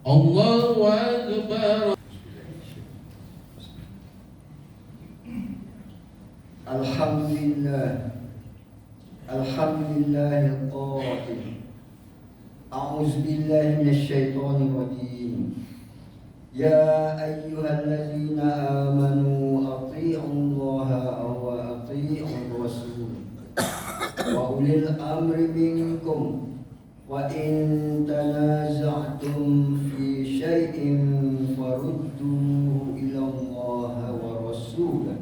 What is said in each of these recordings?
Allahu Akbar. Alhamdulillah. Alhamdulillahil qail. A'udzu billahi minasyaitonir rajim. Ya ayyuhalladzina amanu athi'ullaha wa athi'ur rasul wa ulil amri minkum wa in tanaza'tum fi syai'in farudduhu ila Allah wa rasulah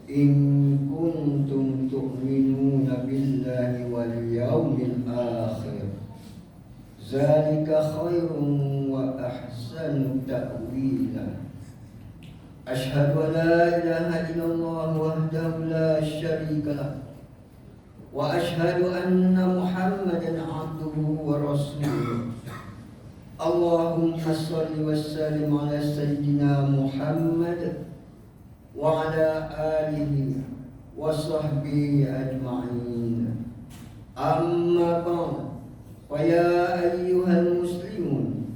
in kuntum tu'minuna billahi wal yawmil akhir zalika khairun wa ahsanu ta'wila. Ashhadu an la ilaha illallah wahdahu la syarika lah wa ashhadu anna Muhammadan abduhu wa rasuluh. Allahumma salli wa sallim ala sayyidina Muhammad wa ala alihi wa sahbihi ajma'in. Amma ba'd, fa ya ayyuhal muslimun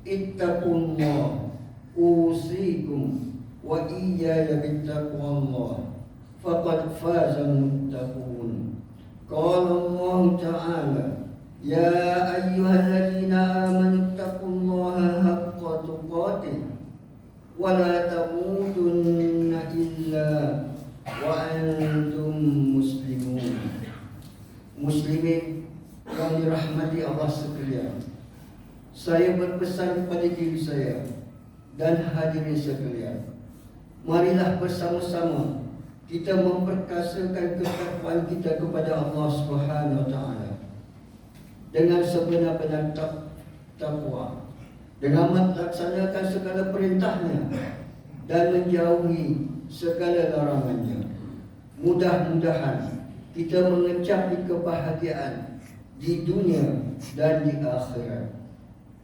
ittaqullah usikum wa iyaya bittaqwallah faqad faza muttaqun. Qala Allah ta'ala ya ayyuhalladzina amanu ittaqullaha haqqa tuqatih wa la tamutunna illa wa antum muslimun. Muslimin yang dirahmati Allah sekalian, saya berpesan kepada diri saya dan hadirin sekalian, marilah bersama-sama kita memperkasakan ketakwaan kita kepada Allah Subhanahu wa taala dengan sebenar-benar takwa, dengan melaksanakan segala perintahnya dan menjauhi segala larangannya. Mudah-mudahan kita mengecapi kebahagiaan di dunia dan di akhirat.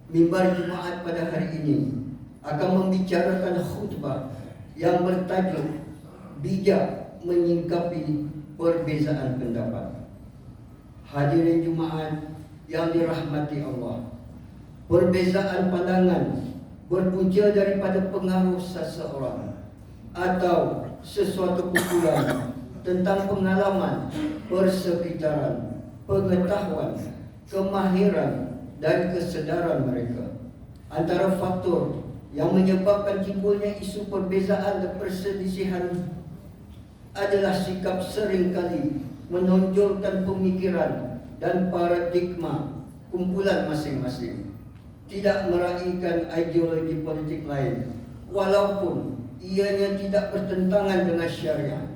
Mimbar Jumaat pada hari ini akan membicarakan khutbah yang bertajuk bijak menyingkapi perbezaan pendapat. Hadirin Jumaat yang dirahmati Allah, perbezaan pandangan berpunca daripada pengaruh seseorang atau sesuatu kumpulan tentang pengalaman, persekitaran, pengetahuan, kemahiran dan kesedaran mereka. Antara faktor yang menyebabkan timbulnya isu perbezaan dan perselisihan adalah sikap seringkali menonjolkan pemikiran dan paradigma kumpulan masing-masing, tidak meraihkan ideologi politik lain walaupun ianya tidak bertentangan dengan syariat.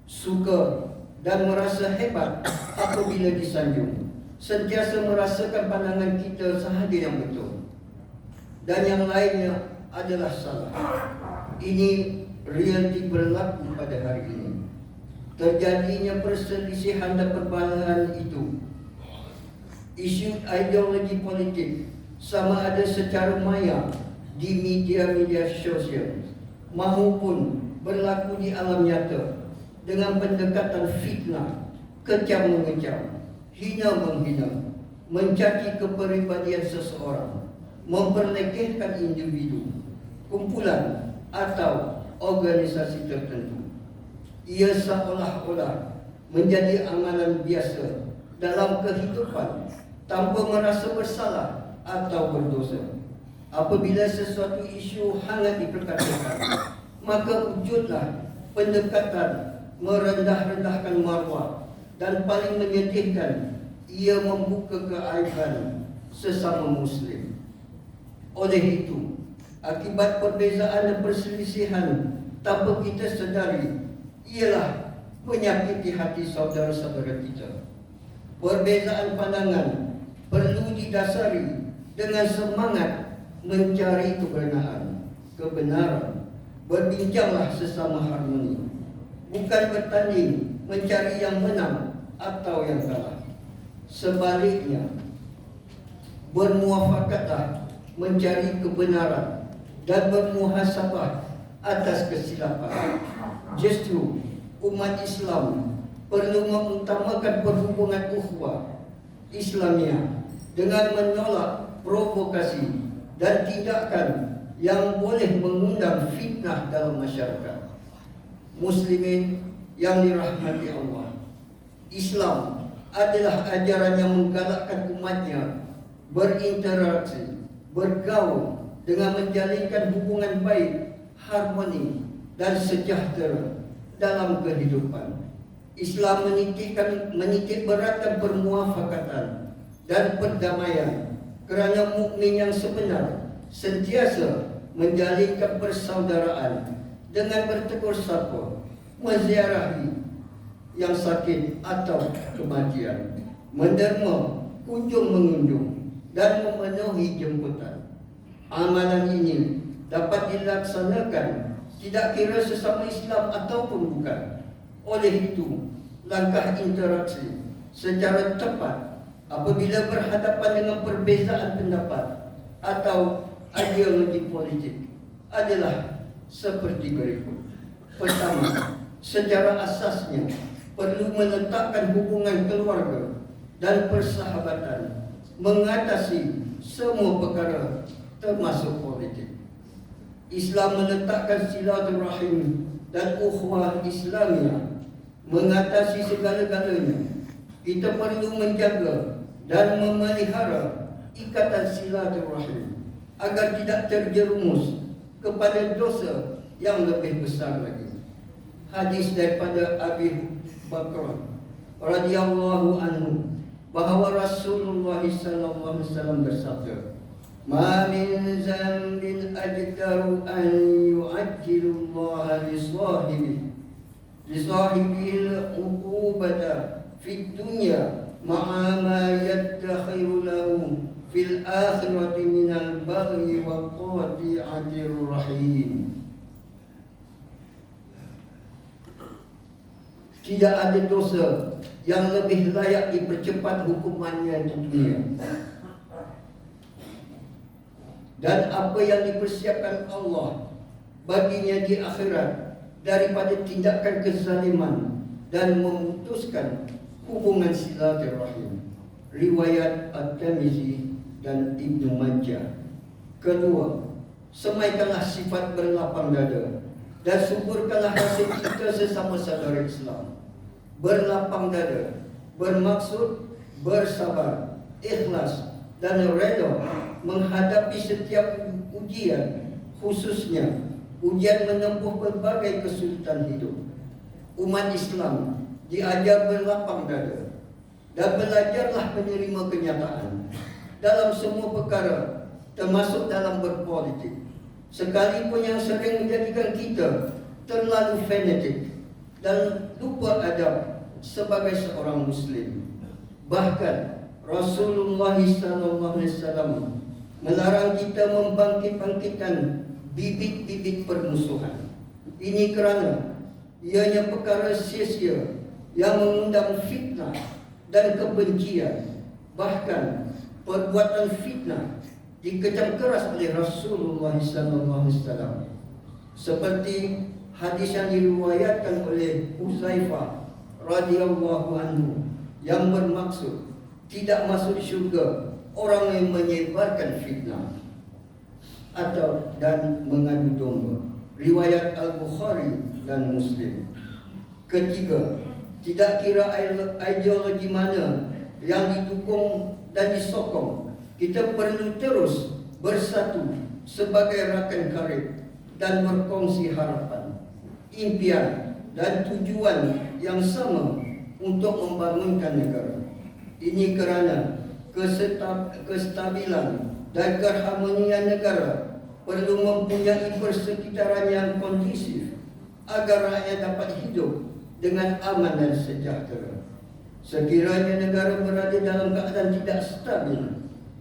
Suka dan merasa hebat apabila disanjung, sentiasa merasakan pandangan kita sahaja yang betul dan yang lainnya adalah salah. Ini realiti berlaku pada hari ini. Terjadinya perselisihan dan perbalahan itu, isu ideologi politik, sama ada secara maya di media-media sosial maupun berlaku di alam nyata dengan pendekatan fitnah, kecam mengecam, hina menghina, mencaci kepribadian seseorang, memperlekehkan individu, kumpulan atau organisasi tertentu. Ia seolah-olah menjadi amalan biasa dalam kehidupan tanpa merasa bersalah atau berdosa. Apabila sesuatu isu hangat diperkatakan, maka wujudlah pendekatan merendah-rendahkan maruah dan paling menyedihkan, ia membuka keaiban sesama Muslim. Oleh itu, akibat perbezaan dan perselisihan tanpa kita sedari ialah menyakiti hati saudara-saudara kita. Perbezaan pandangan perlu didasari dengan semangat mencari kebenaran. Berbincanglah sesama harmoni, bukan bertanding mencari yang menang atau yang kalah. Sebaliknya, bermuafakatlah mencari kebenaran dan bermuhasabah atas kesilapan. Justru umat Islam perlu mengutamakan perhubungan ukhuwah Islamiyah dengan menolak provokasi dan tindakan yang boleh mengundang fitnah dalam masyarakat. Muslimin yang dirahmati Allah, Islam adalah ajaran yang menggalakkan umatnya berinteraksi, bergaul dengan menjalinkan hubungan baik, harmoni dan sejahtera dalam kehidupan. Islam menitik beratkan permuafakatan dan perdamaian kerana mukmin yang sebenar sentiasa menjalinkan persaudaraan dengan bertegur sapa, menziarahi yang sakit atau kematian, menderma kunjung mengunjung dan memenuhi jemputan. Amalan ini dapat dilaksanakan tidak kira sesama Islam ataupun bukan. Oleh itu, langkah interaksi secara tepat apabila berhadapan dengan perbezaan pendapat atau ideologi politik adalah seperti berikut. Pertama, secara asasnya perlu meletakkan hubungan keluarga dan persahabatan mengatasi semua perkara termasuk politik. Islam meletakkan silaturahim dan ukhuwah Islamiyah mengatasi segala-galanya. Kita perlu menjaga dan memelihara ikatan silaturahim agar tidak terjerumus kepada dosa yang lebih besar lagi. Hadis daripada Abi Bakr radhiyallahu anhu bahawa Rasulullah sallallahu alaihi wasallam bersabda, "Ma min zambin ajdaru an yu'ajjilu Allah li sahibihi al-uqubata fid dunya ma'a ma yadakhiru lahu fil akhirati minal baghi wa qati'atir rahim." Tidak ada dosa yang lebih layak dipercepat hukumannya di dunia. Dan apa yang dipersiapkan Allah baginya di akhirat daripada tindakan kezaliman dan memutuskan hubungan silaturahim. Riwayat At-Tirmizi dan Ibnu Majah. Kedua, semaikanlah sifat berlapang dada dan syukurkanlah rasa cinta sesama saudara Islam. Berlapang dada bermaksud bersabar, ikhlas dan reda menghadapi setiap ujian, khususnya ujian menempuh berbagai kesulitan hidup. Umat Islam diajar berlapang dada dan belajarlah menerima kenyataan dalam semua perkara, termasuk dalam berpolitik. Sekalipun yang sering menjadikan kita terlalu fanatik dan lupa adab sebagai seorang Muslim. Bahkan Rasulullah SAW melarang kita membangkit-bangkitkan bibit-bibit permusuhan. Ini kerana ianya perkara sia-sia yang mengundang fitnah dan kebencian. Bahkan perbuatan fitnah dikecam keras oleh Rasulullah SAW, seperti hadis yang diriwayatkan oleh Uzaifah radhiyallahu anhu yang bermaksud tidak masuk syurga orang yang menyebarkan fitnah atau dan mengadu domba. Riwayat Al-Bukhari dan Muslim. Ketiga, tidak kira ideologi mana yang didukung dan disokong, kita perlu terus bersatu sebagai rakan karib dan berkongsi harapan, impian dan tujuan yang sama untuk membangunkan negara. Ini kerana kestabilan dan keharmonian negara perlu mempunyai persekitaran yang kondusif agar rakyat dapat hidup dengan aman dan sejahtera. Sekiranya negara berada dalam keadaan tidak stabil,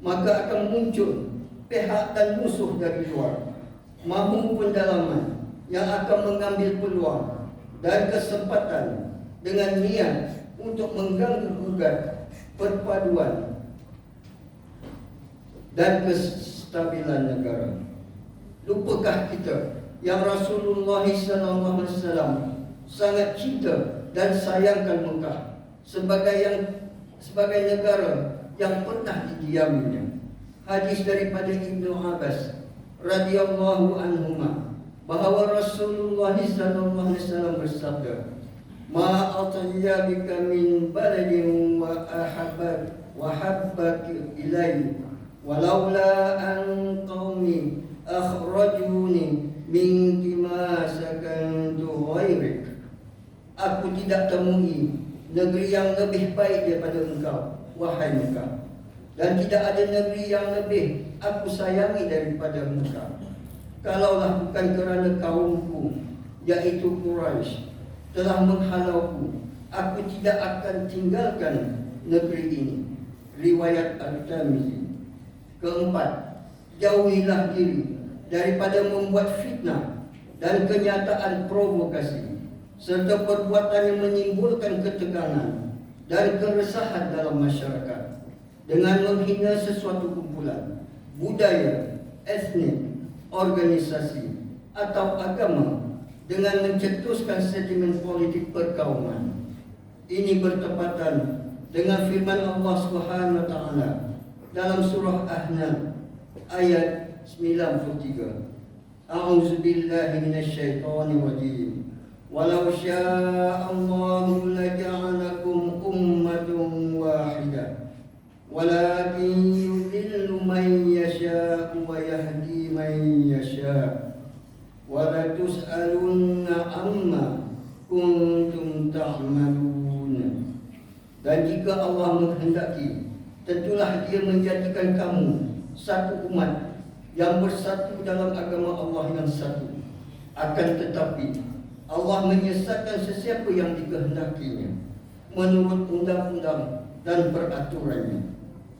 maka akan muncul pihak dan musuh dari luar maupun dalaman yang akan mengambil peluang dan kesempatan dengan niat untuk mengganggu gugat perpaduan dan kestabilan negara. Lupakah kita yang Rasulullah SAW sangat cinta dan sayangkan Mekah sebagai negara yang pernah didiaminya. hadis daripada Ibnu Abbas radhiyallahu anhuma bahawa Rasulullah sallallahu alaihi wasallam bersabda, "Ma atayyabika min baladin wa habbaka ilayya walaula an qaumi akhrajuni min dimasakantu ghairik." Aku tidak temui negeri yang lebih baik daripada engkau, wahai Mekah. Dan tidak ada negeri yang lebih aku sayangi daripada engkau. Kalaulah bukan kerana kaumku, yaitu Quraisy, telah menghalauku, aku tidak akan tinggalkan negeri ini. Riwayat At-Tirmizi. Keempat, jauhilah diri daripada membuat fitnah dan kenyataan provokasi serta perbuatan yang menimbulkan ketegangan dan keresahan dalam masyarakat dengan menghina sesuatu kumpulan, budaya, etnik, organisasi atau agama dengan mencetuskan sentimen politik perkauman. Ini bertepatan dengan firman Allah Subhanahu wa taala dalam surah Ahzab ayat 93. A'udzu billahi minasyaitonir rajim. Walau syaa Allahu laja'alakum ummatan wahidah walakin yudhillu man yasha'u wa yahdi man yasha'u wa la tus'alunna amma kuntum ta'malun. Dan jika Allah menghendaki, tentulah Dia menjadikan kamu satu umat yang bersatu dalam agama Allah yang satu. Akan tetapi Allah menyesatkan sesiapa yang dikehendakinya menurut undang-undang dan peraturannya,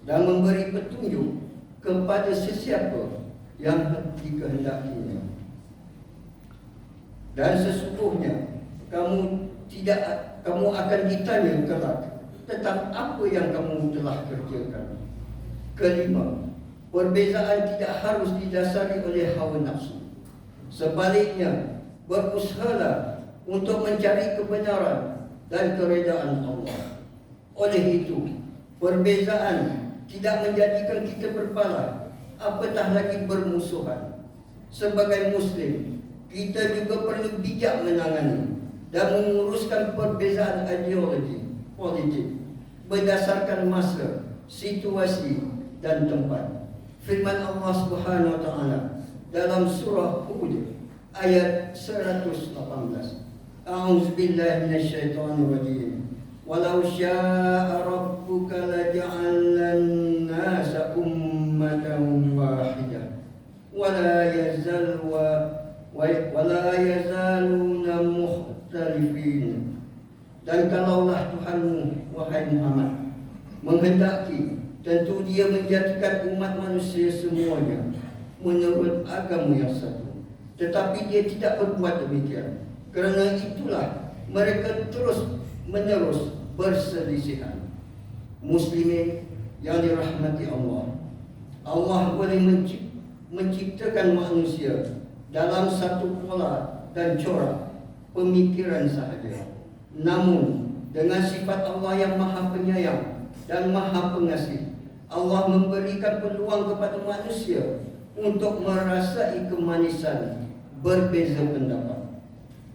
dan memberi petunjuk kepada sesiapa yang dikehendakinya. Dan sesungguhnya kamu akan ditanya kelak tentang apa yang kamu telah kerjakan. Kelima, perbezaan tidak harus didasari oleh hawa nafsu. Sebaliknya, berusahalah untuk mencari kebenaran dan keredaan Allah. Oleh itu, perbezaan tidak menjadikan kita berpalah, apatah lagi bermusuhan. Sebagai Muslim, kita juga perlu bijak menangani dan menguruskan perbezaan ideologi politik berdasarkan masa, situasi dan tempat. Firman Allah Subhanahu wa taala dalam surah Hud ayat 118. A'udzu billahi minasyaitonir rajim. Walau syaa rabbuka laja'alan nasa ummatan wahidah wala yazaluna mukhtalifin. Dan kalaulah Tuhanmu, wahai Muhammad, menghendaki, tentu Dia menjadikan umat manusia semuanya menurut agama yang satu. Tetapi Dia tidak berbuat demikian. Kerana itulah mereka terus menerus berselisihan. Muslimin yang dirahmati Allah, Allah boleh menciptakan manusia dalam satu pola dan corak pemikiran sahaja. Namun dengan sifat Allah yang Maha Penyayang dan Maha Pengasih, Allah memberikan peluang kepada manusia untuk merasai kemanisan berbeza pendapat.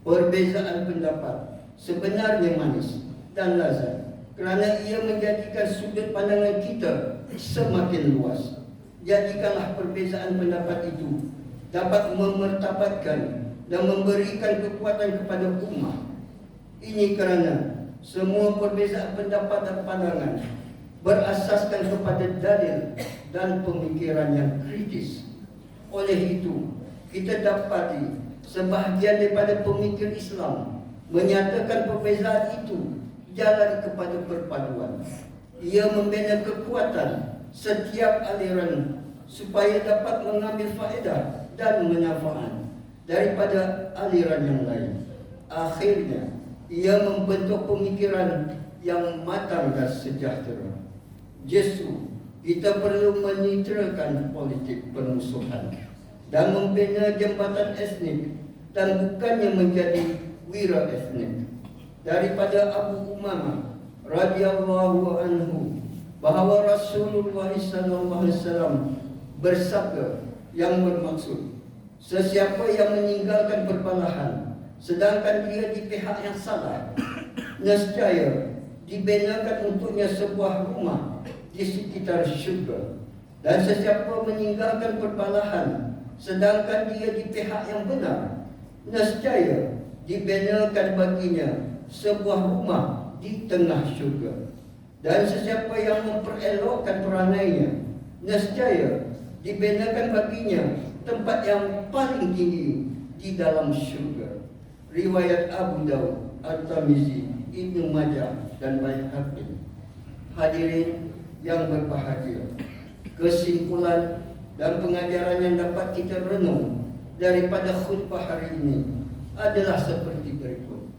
Perbezaan pendapat sebenarnya manis dan lazat kerana ia menjadikan sudut pandangan kita semakin luas. Jadikanlah perbezaan pendapat itu dapat memertabatkan dan memberikan kekuatan kepada ummah. Ini kerana semua perbezaan pendapat dan pandangan berasaskan kepada dalil dan pemikiran yang kritis. Oleh itu, kita dapati sebahagian daripada pemikir Islam menyatakan perbezaan itu jalan kepada perpaduan. Ia membina kekuatan setiap aliran supaya dapat mengambil faedah dan manfaat daripada aliran yang lain. Akhirnya, ia membentuk pemikiran yang matang dan sejahtera. Justru, kita perlu menyetarakan politik permusuhan dan membina jambatan etnik dan bukannya menjadi wira etnik. Daripada Abu Umamah radhiyallahu anhu, bahawa Rasulullah SAW bersabda yang bermaksud, sesiapa yang meninggalkan perbalahan sedangkan dia di pihak yang salah, nescaya dibinakan untuknya sebuah rumah di sekitar syurga. Dan sesiapa meninggalkan perbalahan sedangkan dia di pihak yang benar, nescaya dibinakan baginya sebuah rumah di tengah syurga. Dan sesiapa yang memperelokkan peranainya, nescaya dibinakan baginya tempat yang paling tinggi di dalam syurga. Riwayat Abu Daud, At-Tirmizi, Ibnu Majah dan Baihaqi. Hadirin yang berbahagia, kesimpulan dan pengajaran yang dapat kita renung daripada khutbah hari ini adalah seperti berikut.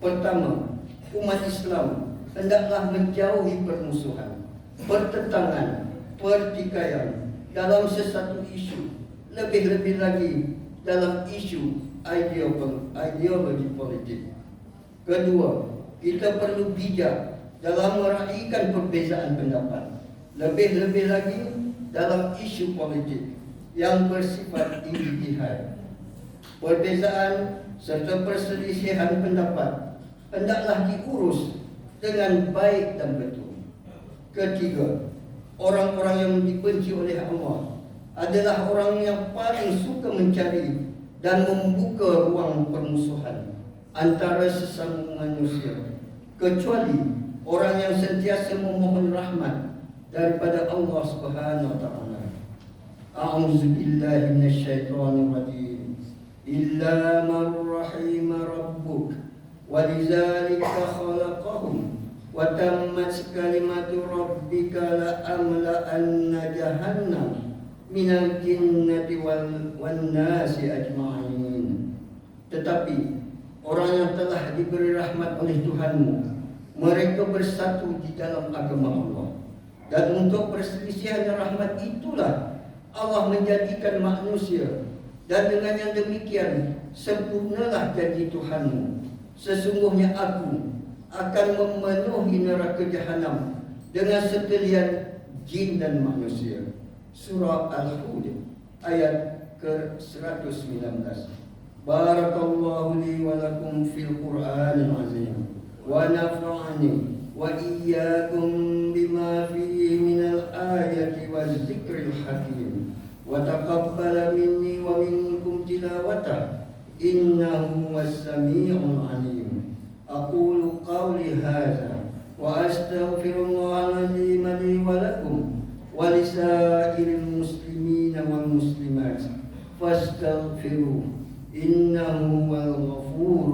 Pertama, umat Islam hendaklah menjauhi permusuhan, pertentangan, pertikaian dalam sesuatu isu, lebih-lebih lagi dalam isu ideologi politik. Kedua, kita perlu bijak dalam meraihkan perbezaan pendapat, lebih-lebih lagi dalam isu politik yang bersifat ijtihad. Perbezaan serta perselisihan pendapat hendaklah diurus dengan baik dan betul. Ketiga, orang-orang yang dibenci oleh Allah adalah orang yang paling suka mencari dan membuka ruang permusuhan antara sesama manusia, kecuali orang yang sentiasa memohon rahmat daripada Allah Subhanahu wa taala. A'udzu billahi minasyaitonir rajim. Illa man rahima rabbuk wa lidzalika khalaqahum wa tammat kalimatu rabbika la amla'anna jahannam minal jinnati wan nasi ajma'in. Tetapi orang yang telah diberi rahmat oleh Tuhanmu, mereka bersatu di dalam agama Allah. Dan untuk perselisihan rahmat itulah Allah menjadikan manusia. Dan dengan yang demikian sempurnalah janji Tuhanmu, sesungguhnya Aku akan memenuhi neraka Jahanam dengan sekalian jin dan manusia. Surah Al-Hud ayat ke-119. Barakallahu li wa lakum fil Qur'anil azim wa nafa'ani wa iyyakum bima fihi minal ayati waz zikril hakim wa taqabbala minni wa minkum tilawata innahu was-sami'ul alim. Aqulu qawli hadza wa astaghfirullahal azim li wa lakum ولسائر المسلمين والمسلمات فاستغفروه إنه هو الغفور